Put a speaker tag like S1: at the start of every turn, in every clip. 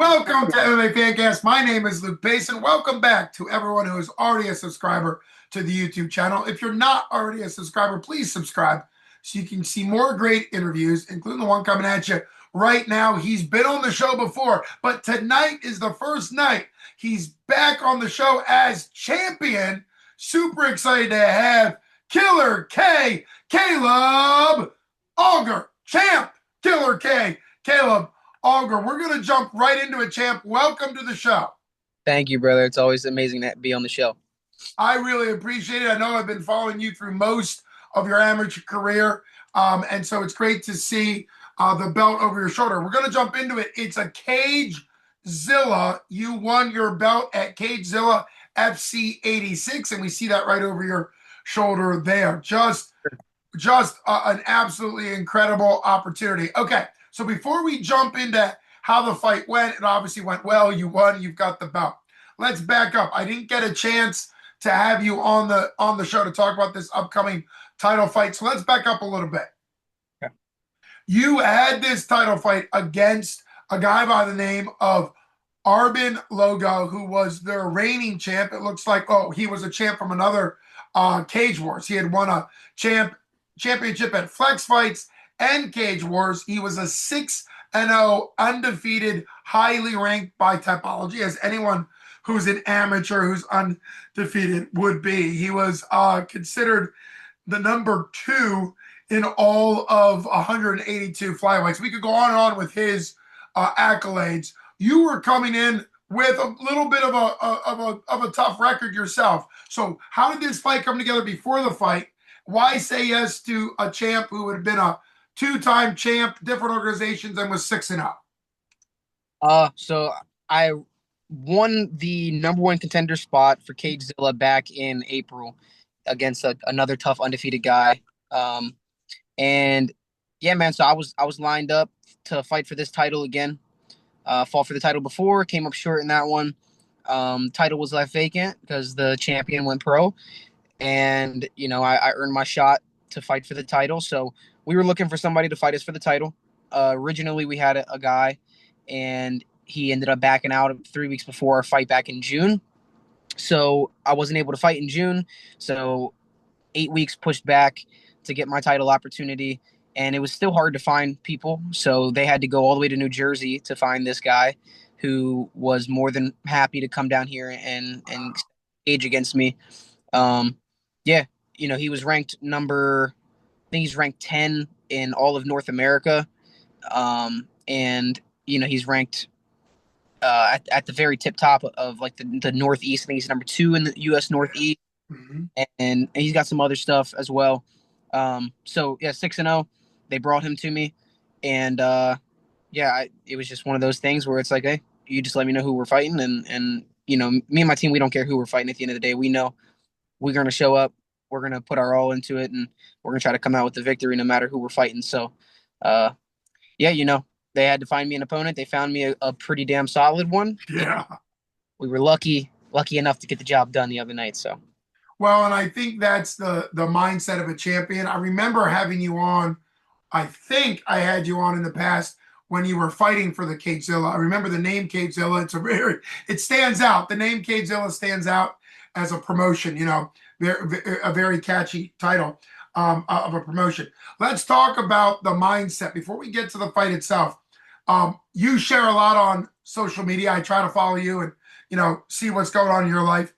S1: Welcome to MMA Fancast. My name is Luke Pace, and welcome back to everyone who is already a subscriber to the YouTube channel. If you're not already a subscriber, please subscribe so you can see more great interviews, including the one coming at you right now. He's been on the show before, but tonight is the first night he's back on the show as champion. Super excited to have Killer K, Kaelob Alger, champ, Killer K, Kaelob Alger. We're going to jump right into it, champ. Welcome to the show.
S2: Thank you, brother. It's always amazing to be on the show.
S1: I really appreciate it. I know I've been following you through most of your amateur career, and so it's great to see the belt over your shoulder. We're going to jump into it. It's a Cagezilla. You won your belt at Cagezilla FC 86, and we see that right over your shoulder there. Just an absolutely incredible opportunity. Okay, so before we jump into how the fight went, it obviously went well. You won. You've got the belt. Let's back up. I didn't get a chance to have you on the show to talk about this upcoming title fight. So let's back up a little bit.
S2: Okay.
S1: You had this title fight against a guy by the name of Arben Loga, who was their reigning champ. It looks like, he was a champ from another Cage Wars. He had won a championship at Flex Fights and Cage Wars. He was a 6-0 undefeated, highly ranked by Tapology, as anyone who's an amateur who's undefeated would be. He was considered the number 2 in all of 182 flyweights. We could go on and on with his accolades. You were coming in with a little bit of a tough record yourself. So how did this fight come together before the fight? Why say yes to a champ who would have been a 2-time champ, different organizations, and was 6-0?
S2: So I won the number 1 contender spot for Cagezilla back in April against another tough undefeated guy. And yeah, man, so I was lined up to fight for this title again. Fought for the title before, came up short in that one. Title was left vacant because the champion went pro. And, I earned my shot to fight for the title. So we were looking for somebody to fight us for the title. Originally, we had a guy, and he ended up backing out 3 weeks before our fight back in June. So I wasn't able to fight in June. So 8 weeks pushed back to get my title opportunity. And it was still hard to find people. So they had to go all the way to New Jersey to find this guy who was more than happy to come down here and age against me. He was ranked I think he's ranked 10 in all of North America. He's ranked at the very tip top of like the Northeast. I think he's number 2 in the U.S. Northeast.
S1: Mm-hmm.
S2: And he's got some other stuff as well. 6-0. They brought him to me. And it was just one of those things where it's like, hey, you just let me know who we're fighting. And me and my team, we don't care who we're fighting at the end of the day. We know we're going to show up. We're going to put our all into it, and we're going to try to come out with the victory no matter who we're fighting. So, they had to find me an opponent. They found me a pretty damn solid one.
S1: Yeah.
S2: We were lucky enough to get the job done the other night. So,
S1: well, and I think that's the mindset of a champion. I remember having you on. I think I had you on in the past when you were fighting for the Cagezilla. I remember the name Cagezilla. It stands out. The name Cagezilla stands out as a promotion, a very catchy title of a promotion. Let's talk about the mindset before we get to the fight itself. You share a lot on social media. I try to follow you and, see what's going on in your life.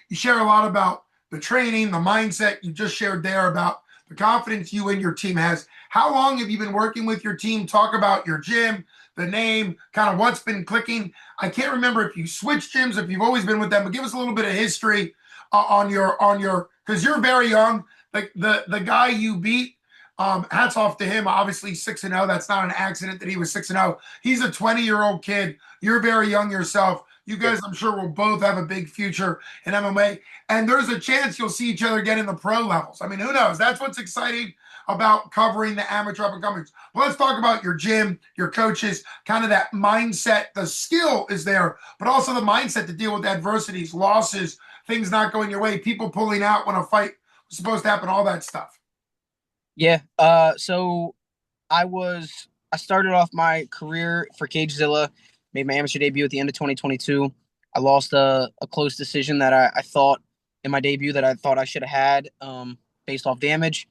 S1: You share a lot about the training, the mindset. You just shared there about the confidence you and your team has. How long have you been working with your team? Talk about your gym, the name, kind of what's been clicking. I can't remember if you switched gyms, if you've always been with them, but give us a little bit of history on your, because you're very young. Like the guy you beat, hats off to him. Obviously 6-0. That's not an accident that he was 6-0. He's a 20-year-old kid. You're very young yourself. You guys, I'm sure, will both have a big future in MMA. And there's a chance you'll see each other get in the pro levels. I mean, who knows? That's what's exciting about covering the amateur up-and-comers. Well, let's talk about your gym, your coaches, kind of that mindset. The skill is there, but also the mindset to deal with adversities, losses, things not going your way, people pulling out when a fight was supposed to happen, all that stuff.
S2: Yeah. So I was I started off my career for Cagezilla, made my amateur debut at the end of 2022. I lost a close decision that I thought in my debut that I thought I should have had based off damage,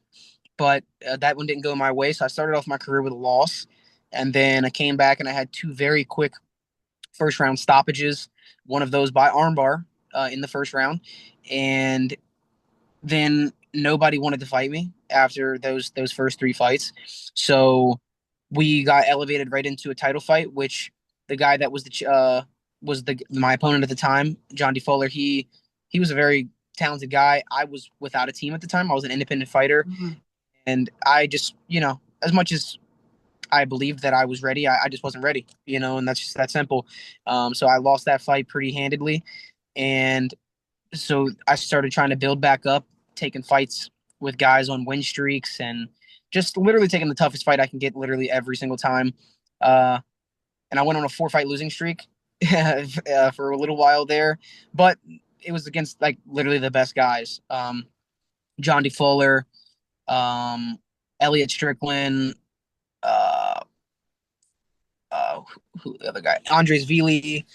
S2: but that one didn't go my way. So I started off my career with a loss, and then I came back and I had two very quick first round stoppages. One of those by armbar in the first round, and then nobody wanted to fight me after those first three fights. So we got elevated right into a title fight, which the guy that was the my opponent at the time, John D. Fuller, he was a very talented guy. I was without a team at the time. I was an independent fighter,
S1: Mhm.
S2: and I just, as much as I believed that I was ready, I just wasn't ready, and that's just that simple. So I lost that fight pretty handedly, and so I started trying to build back up, taking fights with guys on win streaks and just literally taking the toughest fight I can get literally every single time. Uh, and I went on a four-fight losing streak for a little while there, but it was against like literally the best guys. John D. Fuller, Elliot Strickland, uh, who the other guy, Andres Vili,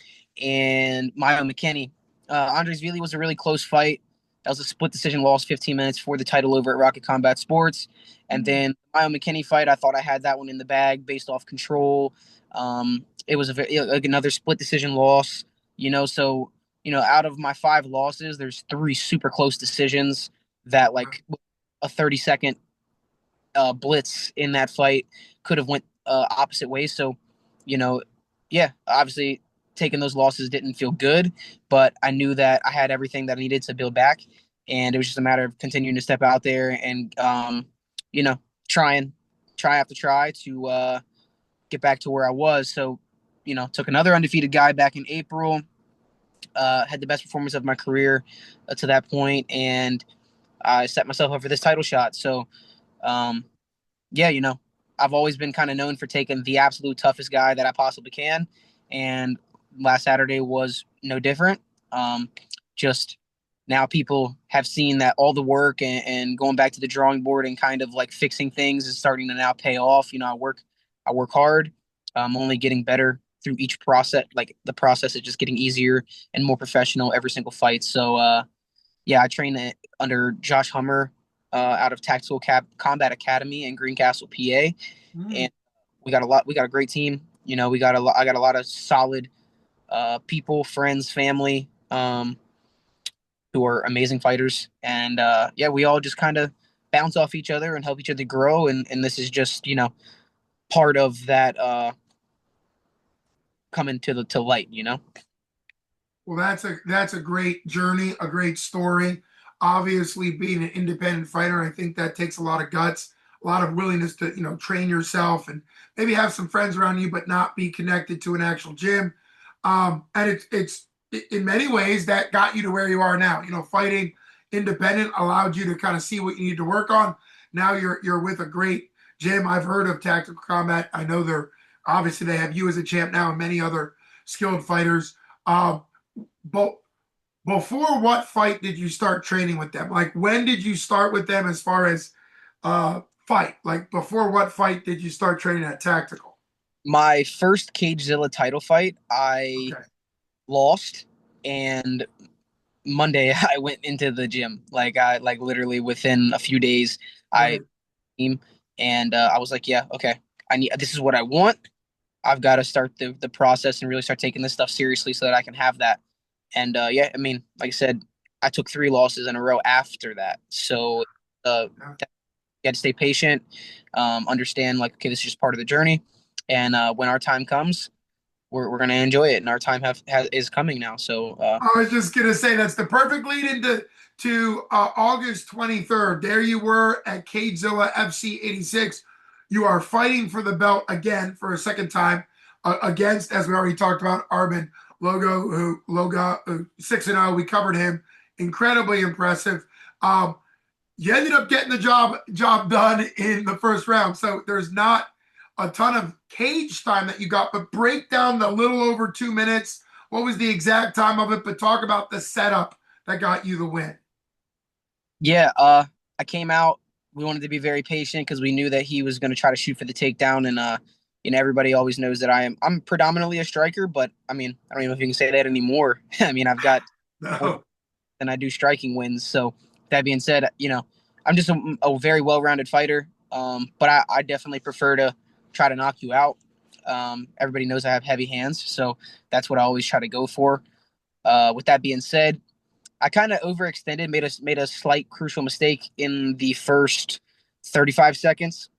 S2: and Mayo McKinney. Andres Vili was a really close fight. That was a split decision loss, 15 minutes for the title over at Rocket Combat Sports. And
S1: Mhm.
S2: then Mayo McKinney fight, I thought I had that one in the bag based off control. It was like another split decision loss. So out of my five losses, there's three super close decisions that like a 30-second blitz in that fight could have went opposite ways. So, you know, yeah, obviously taking those losses didn't feel good, but I knew that I had everything that I needed to build back, and it was just a matter of continuing to step out there and you know, trying try after try to get back to where I was. So, took another undefeated guy back in April. Had the best performance of my career to that point, and I set myself up for this title shot. So, um, yeah, I've always been kind of known for taking the absolute toughest guy that I possibly can. And last Saturday was no different. Um, just now people have seen that all the work and going back to the drawing board and kind of like fixing things is starting to now pay off. I work hard. I'm only getting better through each process. Like the process is just getting easier and more professional every single fight. So, yeah, I train under Josh Hummer out of Combat Academy in Greencastle, PA,
S1: Mhm.
S2: and we got a lot. We got a great team. We got a lot. I got a lot of solid people, friends, family, who are amazing fighters, and yeah, we all just kind of bounce off each other and help each other grow. And this is just part of that coming to light.
S1: Well, that's a great journey, a great story. Obviously, being an independent fighter, I think that takes a lot of guts, a lot of willingness to train yourself and maybe have some friends around you, but not be connected to an actual gym. And it's in many ways that got you to where you are now. Fighting independent allowed you to kind of see what you need to work on. Now you're with a great gym. I've heard of Tactical Combat. I know they're obviously they have you as a champ now and many other skilled fighters. Um, but before what fight did you start training with them? Like when did you start with them as far as fight? Like before what fight did you start training at Tactical?
S2: My first Cagezilla title fight, I
S1: Okay.
S2: lost, and Monday I went into the gym. Like I like literally within a few days I
S1: Right.
S2: team and I was like, yeah, okay. I need this is what I want. I've got to start the process and really start taking this stuff seriously so that I can have that. And yeah, I mean, like I said, I took three losses in a row after that. So
S1: Yeah.
S2: you had to stay patient, understand like, okay, this is just part of the journey. And when our time comes, we're gonna enjoy it, and our time is coming now. So
S1: I was just gonna say that's the perfect lead into August 23rd. There you were at Cagezilla FC 86. You are fighting for the belt again for a second time against, as we already talked about, Arben Loga 6-0. We covered him. Incredibly impressive. Um, you ended up getting the job done in the first round. So there's not a ton of cage time that you got, but break down the little over 2 minutes. What was the exact time of it? But talk about the setup that got you the win.
S2: yeah, I came out. We wanted to be very patient because we knew that he was going to try to shoot for the takedown, and everybody always knows that I'm predominantly a striker, but I mean, I don't even know if you can say that anymore. I mean, I've got more
S1: No.
S2: than I do striking wins. So that being said, I'm just a very well-rounded fighter. But I definitely prefer to try to knock you out. Everybody knows I have heavy hands, so that's what I always try to go for. With that being said, I kind of overextended, made a slight crucial mistake in the first 35 seconds,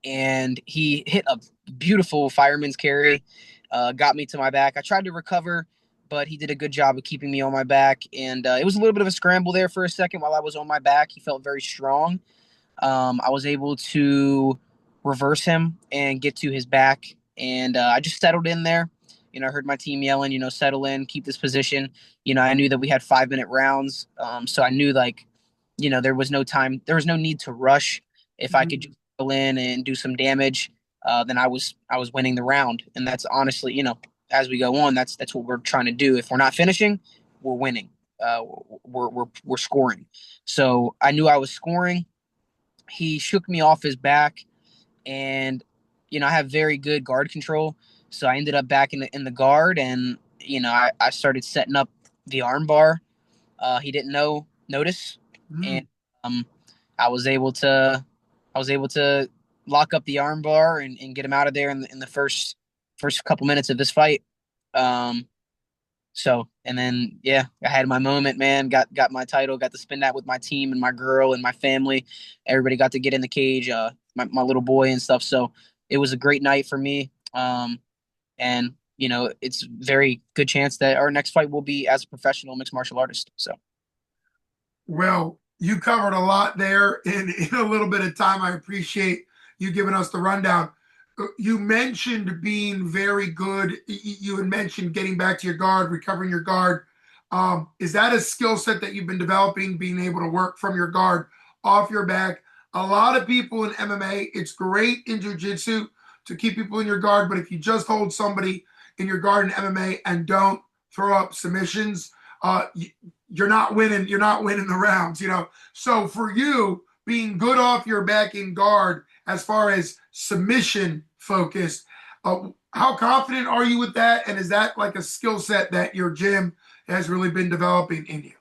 S2: and he hit a beautiful fireman's carry, got me to my back. I tried to recover, but he did a good job of keeping me on my back, and it was a little bit of a scramble there for a second while I was on my back. He felt very strong. I was able to reverse him and get to his back, and I just settled in there. I heard my team yelling, settle in, keep this position. I knew that we had 5-minute rounds, so I knew like, there was no time, there was no need to rush. If I could just settle in and do some damage, then I was winning the round, and that's honestly, as we go on, that's what we're trying to do. If we're not finishing, we're winning. We're scoring. So I knew I was scoring. He shook me off his back, and I have very good guard control, so I ended up back in the guard, and I started setting up the armbar. He didn't notice, and
S1: Mm.
S2: um, I was able to lock up the armbar and get him out of there in the first couple minutes of this fight. Um, so, and then yeah, I had my moment, man. Got my title, got to spend that with my team and my girl and my family. Everybody got to get in the cage, my little boy and stuff. So it was a great night for me. And it's very good chance that our next fight will be as a professional mixed martial artist. So
S1: Well, you covered a lot there in a little bit of time. I appreciate you giving us the rundown. You mentioned being very good. You had mentioned getting back to your guard, recovering your guard. Is that a skill set that you've been developing, being able to work from your guard off your back? A lot of people in MMA, it's great in jiu-jitsu to keep people in your guard, but if you just hold somebody in your guard in MMA and don't throw up submissions, uh, you're not winning. You're not winning the rounds. So for you, being good off your back in guard as far as submission focused, how confident are you with that? And is that like a skill set that your gym has really been developing in you?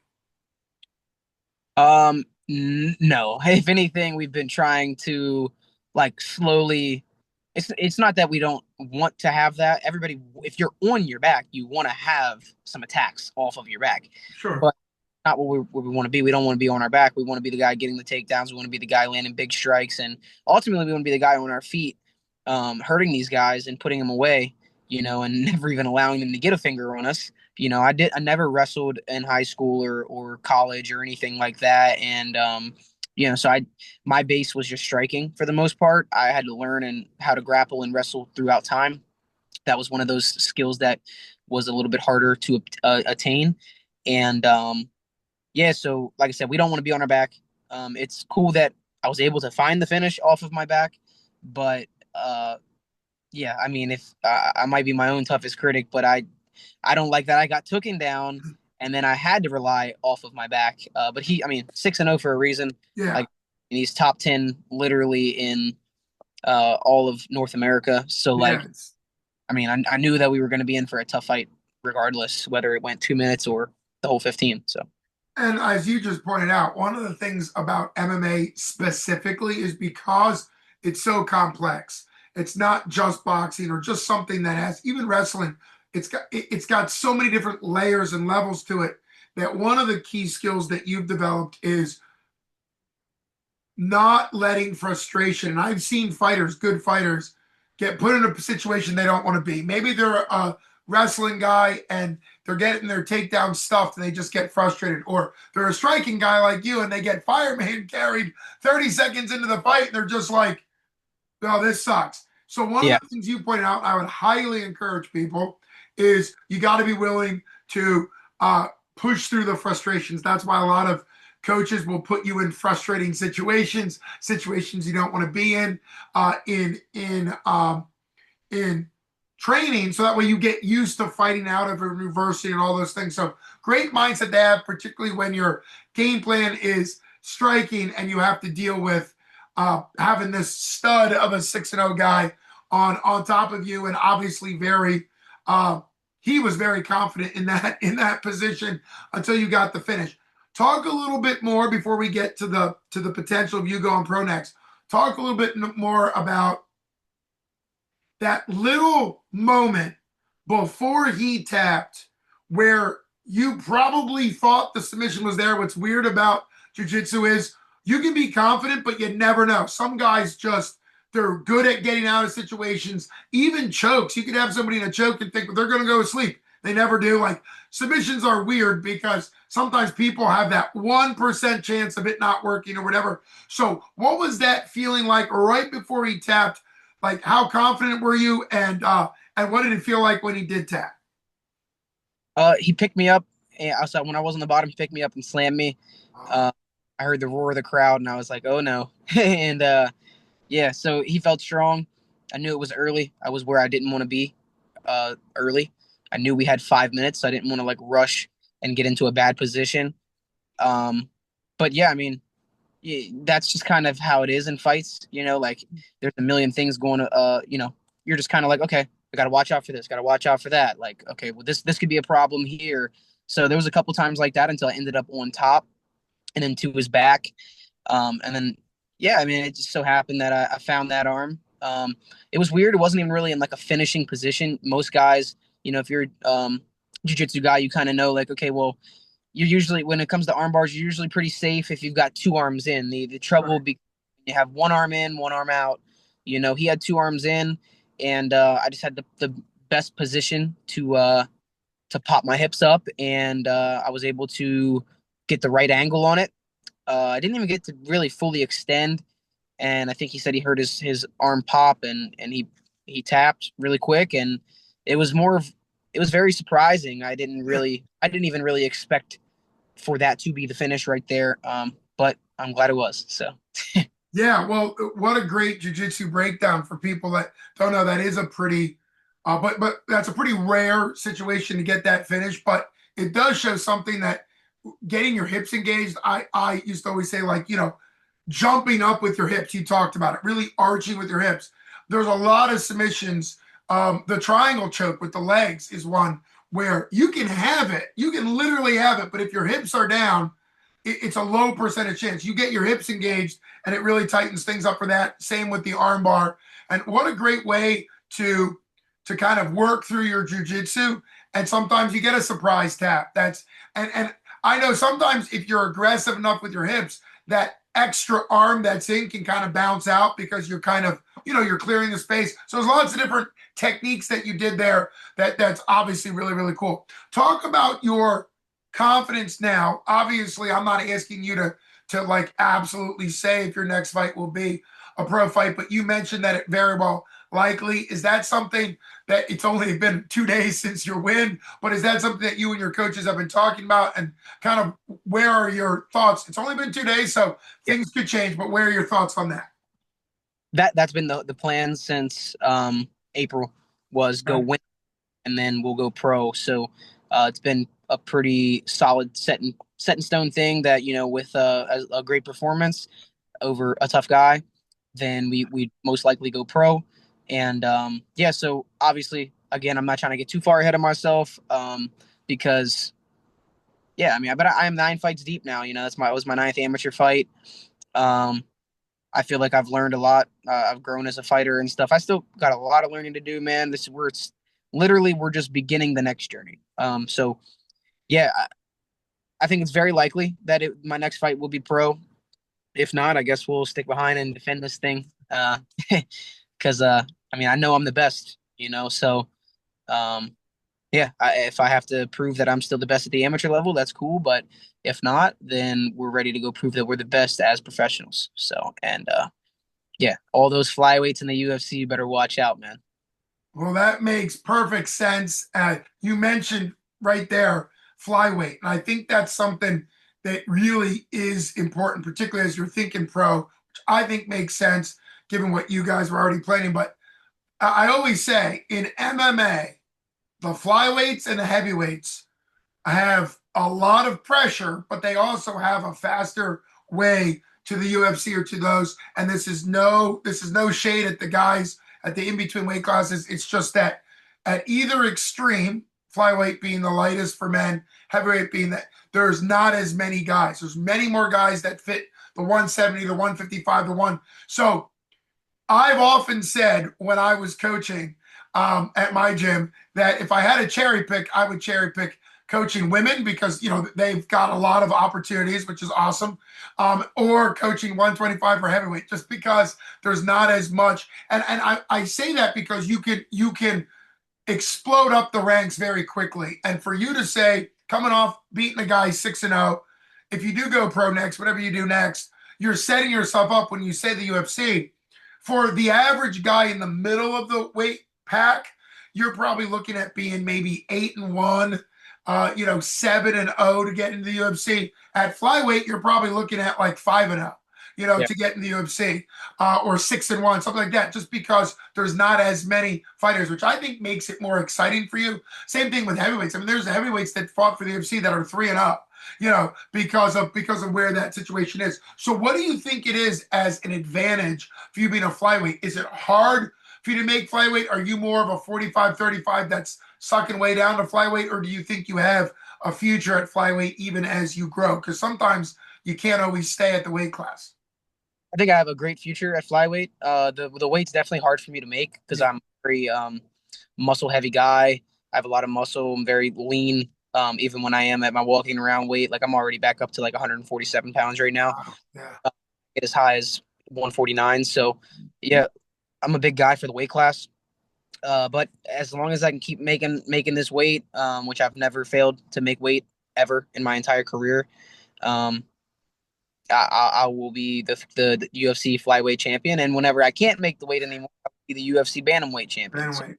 S2: no. If anything, we've been trying to like slowly. It's not that we don't want to have that. Everybody, if you're on your back, you want to have some attacks off of your back,
S1: Sure.
S2: but not what we want to be. We don't want to be on our back. We want to be the guy getting the takedowns. We want to be the guy landing big strikes, and ultimately, we want to be the guy on our feet, hurting these guys and putting them away. And never even allowing them to get a finger on us. I never wrestled in high school or college or anything like that, and so my base was just striking for the most part. I had to learn and how to grapple and wrestle throughout time. That was one of those skills that was a little bit harder to attain, and yeah, so like I said, we don't want to be on our back. It's cool that I was able to find the finish off of my back, but yeah, I mean, if I might be my own toughest critic, but I don't like that I got taken down and then I had to rely off of my back. But I mean, 6-0 for a reason.
S1: Yeah.
S2: Like, he's top 10 literally in all of North America. So like,
S1: Yes.
S2: I mean, I knew that we were going to be in for a tough fight, regardless whether it went 2 minutes or the whole 15. So
S1: And as you just pointed out, one of the things about MMA specifically is because it's so complex. It's not just boxing or just something that has even wrestling. It's got so many different layers and levels to it that one of the key skills that you've developed is not letting frustration. And I've seen fighters, good fighters, get put in a situation they don't want to be. Maybe they're a wrestling guy and they're getting their takedown stuffed and they just get frustrated. Or they're a striking guy like you and they get fireman carried 30 seconds into the fight and they're just like, oh, this sucks. So one of
S2: yeah,
S1: the things you pointed out, I would highly encourage people, is you got to be willing to push through the frustrations. That's why a lot of coaches will put you in frustrating situations you don't want to be in training, so that way you get used to fighting out of adversity and all those things. So great mindset to have, particularly when your game plan is striking and you have to deal with having this stud of a 6-0 guy on top of you, and obviously very he was very confident in that position until you got the finish. Talk a little bit more before we get to the potential of you going pro next. Talk a little bit more about that little moment before he tapped where you probably thought the submission was there. What's weird about jiu-jitsu is you can be confident, but you never know. Some guys just, they're good at getting out of situations, even chokes. You could have somebody in a choke and think they're going to go to sleep. They never do. Like, submissions are weird because sometimes people have that 1% chance of it not working or whatever. So what was that feeling like right before he tapped? Like, how confident were you, and what did it feel like when he did tap?
S2: He picked me up, and outside when I was on the bottom, he picked me up and slammed me. Uh, I heard the roar of the crowd, and I was like, "Oh no!" and yeah, so he felt strong. I knew it was early. I was where I didn't want to be early. I knew we had 5 minutes, so I didn't want to like rush and get into a bad position. Um, but yeah, I mean, yeah, that's just kind of how it is in fights. Like there's a million things going. You're just kind of like, okay, I got to watch out for this. Got to watch out for that. Like, okay, well, this could be a problem here. So there was a couple times like that until I ended up on top and then to his back. And then, yeah, I mean, it just so happened that I found that arm. It was weird. It wasn't even really in like a finishing position. Most guys, if you're jiu-jitsu guy, you kind of know like, okay, well, you're usually when it comes to arm bars, you're usually pretty safe if you've got two arms in. The trouble
S1: Right.
S2: be you have one arm in, one arm out. He had two arms in, and I just had the best position to pop my hips up, and I was able to get the right angle on it. I didn't even get to really fully extend, and I think he said he heard his arm pop, and he tapped really quick, and it was more of it was very surprising. I didn't even really expect for that to be the finish right there. But I'm glad it was. So
S1: Yeah, well, what a great jujitsu breakdown for people that don't know. That is a pretty, but that's a pretty rare situation to get that finish. But it does show something that getting your hips engaged. I used to always say, like, jumping up with your hips. You talked about it, really arching with your hips. There's a lot of submissions. The triangle choke with the legs is one where you can have it. You can literally have it, but if your hips are down, it's a low percentage chance. You get your hips engaged, and it really tightens things up for that. Same with the arm bar. And what a great way to kind of work through your jujitsu. And sometimes you get a surprise tap. And I know sometimes if you're aggressive enough with your hips, that extra arm that's in can kind of bounce out because you're kind of, you're clearing the space. So there's lots of different techniques that you did there that's obviously really, really cool. Talk about your confidence now. Obviously, I'm not asking you to like absolutely say if your next fight will be a pro fight, but you mentioned that it very well likely. Is that something that it's only been 2 days since your win, but is that something that you and your coaches have been talking about, and kind of where are your thoughts? It's only been 2 days, so
S2: yeah,
S1: things could change, but where are your thoughts on that?
S2: that's been the plan since April was go
S1: Okay.
S2: win and then we'll go pro. So it's been a pretty solid set in stone thing that with a great performance over a tough guy, then we most likely go pro. And yeah, so obviously, again, I'm not trying to get too far ahead of myself because yeah, I mean, but I am 9 fights deep now. It was my ninth amateur fight. Um, I feel like I've learned a lot. I've grown as a fighter and stuff. I still got a lot of learning to do, man. This is where it's literally we're just beginning the next journey. So yeah, I think it's very likely that my next fight will be pro. If not, I guess we'll stick behind and defend this thing. Because I mean, I know I'm the best, So um, yeah, if I have to prove that I'm still the best at the amateur level, that's cool. But if not, then we're ready to go prove that we're the best as professionals. So and yeah, all those flyweights in the UFC, you better watch out, man.
S1: Well, that makes perfect sense. You mentioned right there flyweight, and I think that's something that really is important, particularly as you're thinking pro, which I think makes sense given what you guys were already planning. But I always say in MMA, the flyweights and the heavyweights have a lot of pressure, but they also have a faster way to the UFC or to those. And this is no shade at the guys at the in-between weight classes. It's just that at either extreme, flyweight being the lightest for men, heavyweight being that, there's not as many guys. There's many more guys that fit the 170, the 155, the one. So I've often said when I was coaching at my gym that if I had a cherry pick, I would cherry pick coaching women because they've got a lot of opportunities, which is awesome, or coaching 125 for heavyweight, just because there's not as much. And I say that because you can explode up the ranks very quickly. And for you to say, coming off beating a guy 6-0, if you do go pro next, whatever you do next, you're setting yourself up when you say the UFC. For the average guy in the middle of the weight pack, you're probably looking at being maybe 8-1, 7-0 to get into the UFC. At flyweight, you're probably looking at like 5-0,
S2: Yeah.
S1: to get in the UFC, or 6-1, something like that, just because there's not as many fighters, which I think makes it more exciting for you. Same thing with heavyweights. I mean, there's the heavyweights that fought for the UFC that are 3-0, because of where that situation is. So what do you think it is as an advantage for you being a flyweight? Is it hard for you to make flyweight? Are you more of a 45-35 that's sucking way down to flyweight, or do you think you have a future at flyweight even as you grow? Because sometimes you can't always stay at the weight class.
S2: I think I have a great future at flyweight. The weight's definitely hard for me to make because
S1: Yeah.
S2: I'm a very muscle heavy guy. I have a lot of muscle. I'm very lean. Even when I am at my walking around weight, like I'm already back up to like 147 pounds right now.
S1: Wow. Yeah.
S2: Get as high as 149. So yeah, I'm a big guy for the weight class. But as long as I can keep making this weight, which I've never failed to make weight ever in my entire career, um, I will be the UFC flyweight champion. And whenever I can't make the weight anymore, I'll be the UFC bantamweight champion. So
S1: Anyway.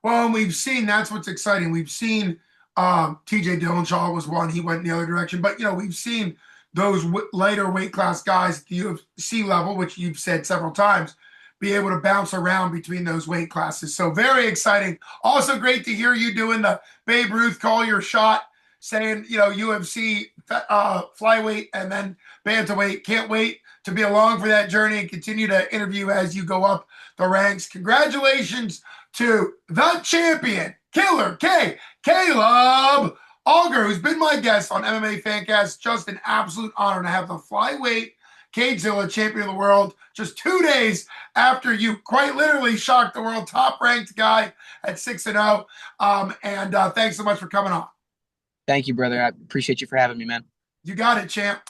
S1: Well, and we've seen that's what's exciting. We've seen TJ Dillashaw was one. He went in the other direction. But, we've seen those lighter weight class guys at the UFC level, which you've said several times, be able to bounce around between those weight classes. So very exciting. Also great to hear you doing the Babe Ruth call your shot, saying, UFC flyweight and then bantamweight. Can't wait to be along for that journey and continue to interview as you go up the ranks. Congratulations to the champion, Killer K, Kaelob Alger, who's been my guest on MMA Fancast. Just an absolute honor to have the flyweight Cagezilla champion of the world just 2 days after you quite literally shocked the world, top ranked guy at 6-0. And thanks so much for coming on.
S2: thank you, brother. I appreciate you for having me, man.
S1: You got it, champ.